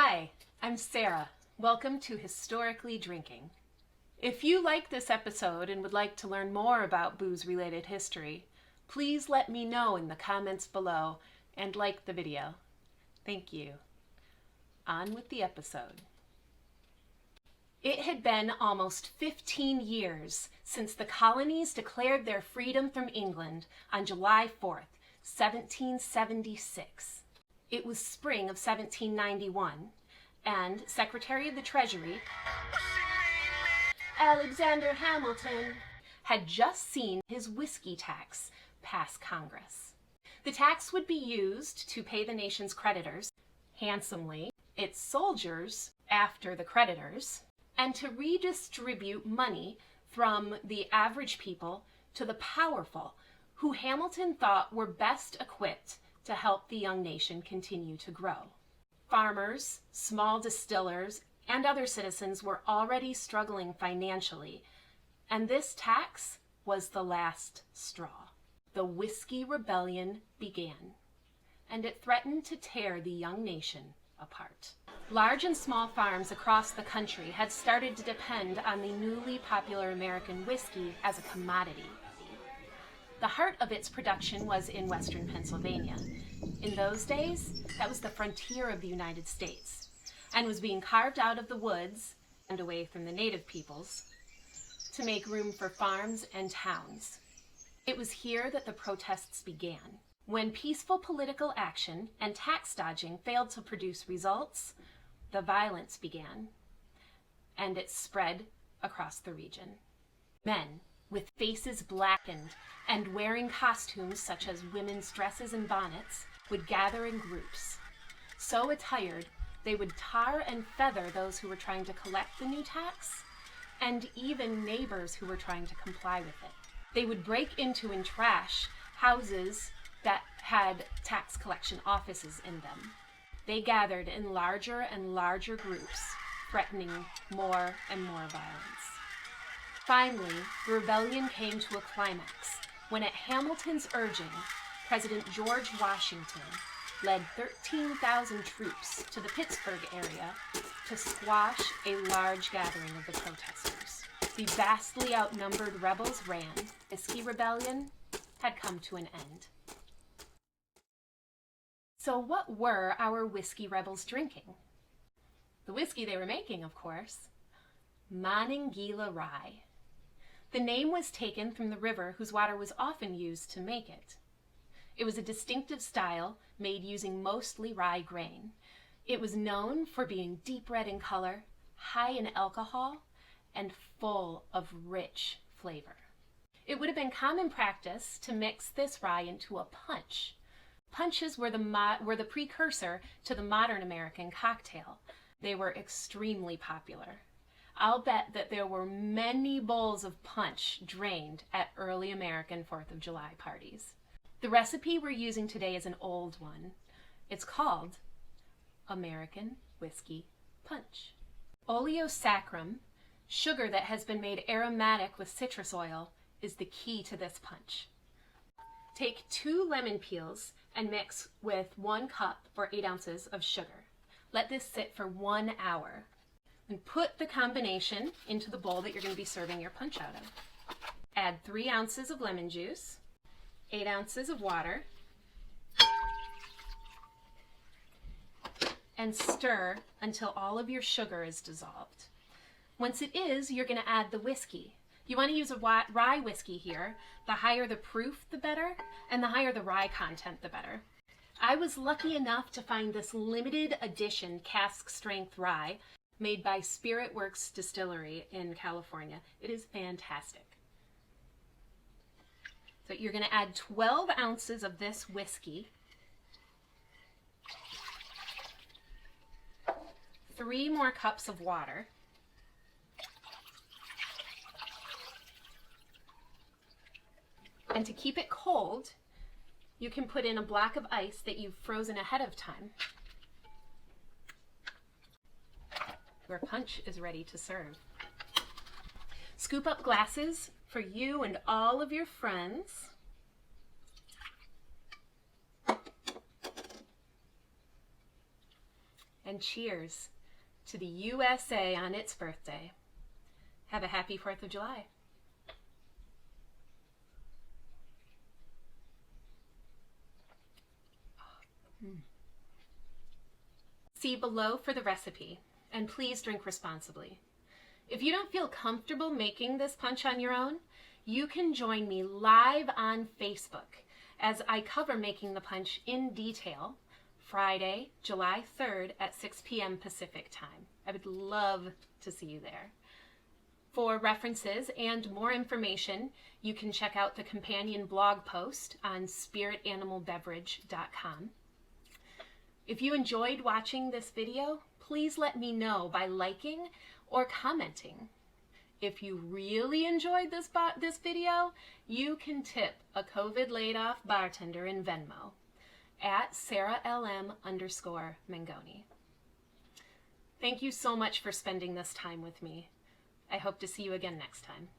Hi, I'm Sarah. Welcome to Historically Drinking. If you like this episode and would like to learn more about booze-related history, please let me know in the comments below and like the video. Thank you. On with the episode. It had been almost 15 years since the colonies declared their freedom from England on July 4th, 1776. It was spring of 1791, and Secretary of the Treasury, Alexander Hamilton, had just seen his whiskey tax pass Congress. The tax would be used to pay the nation's creditors handsomely, its soldiers after the creditors, and to redistribute money from the average people to the powerful, who Hamilton thought were best equipped to help the young nation continue to grow. Farmers, small distillers, and other citizens were already struggling financially, and this tax was the last straw. The Whiskey Rebellion began, and it threatened to tear the young nation apart. Large and small farms across the country had started to depend on the newly popular American whiskey as a commodity. The heart of its production was in western Pennsylvania. In those days, that was the frontier of the United States, and was being carved out of the woods and away from the native peoples to make room for farms and towns. It was here that the protests began. When peaceful political action and tax dodging failed to produce results, the violence began, and it spread across the region. Men, with faces blackened and wearing costumes such as women's dresses and bonnets, would gather in groups. So attired, they would tar and feather those who were trying to collect the new tax, and even neighbors who were trying to comply with it. They would break into and trash houses that had tax collection offices in them. They gathered in larger and larger groups, threatening more and more violence. Finally, the rebellion came to a climax when, at Hamilton's urging, President George Washington led 13,000 troops to the Pittsburgh area to squash a large gathering of the protesters. The vastly outnumbered rebels ran. The Whiskey Rebellion had come to an end. So what were our whiskey rebels drinking? The whiskey they were making, of course. Monongahela rye. The name was taken from the river whose water was often used to make it. It was a distinctive style made using mostly rye grain. It was known for being deep red in color, high in alcohol, and full of rich flavor. It would have been common practice to mix this rye into a punch. Punches were the precursor to the modern American cocktail. They were extremely popular. I'll bet that there were many bowls of punch drained at early American 4th of July parties. The recipe we're using today is an old one. It's called American Whiskey Punch. Oleosaccharum, sugar that has been made aromatic with citrus oil, is the key to this punch. Take 2 lemon peels and mix with 1 cup or 8 ounces of sugar. Let this sit for 1 hour. And put the combination into the bowl that you're going to be serving your punch out of. Add 3 ounces of lemon juice, 8 ounces of water, and stir until all of your sugar is dissolved. Once it is, you're going to add the whiskey. You want to use a rye whiskey here. The higher the proof, the better, and the higher the rye content, the better. I was lucky enough to find this limited edition cask strength rye made by Spirit Works Distillery in California. It is fantastic. So you're going to add 12 ounces of this whiskey, 3 more cups of water, and to keep it cold, you can put in a block of ice that you've frozen ahead of time. Your punch is ready to serve. Scoop up glasses for you and all of your friends. And and cheers to the USA on its birthday. Have a happy 4th of July. See below for the recipe, and please drink responsibly. If you don't feel comfortable making this punch on your own, you can join me live on Facebook as I cover making the punch in detail Friday, July 3rd at 6 p.m. Pacific time. I would love to see you there. For references and more information, you can check out the companion blog post on spiritanimalbeverage.com. If you enjoyed watching this video, please let me know by liking or commenting. If you really enjoyed this video, you can tip a COVID laid-off bartender in Venmo at SarahLM_Mengoni. Thank you so much for spending this time with me. I hope to see you again next time.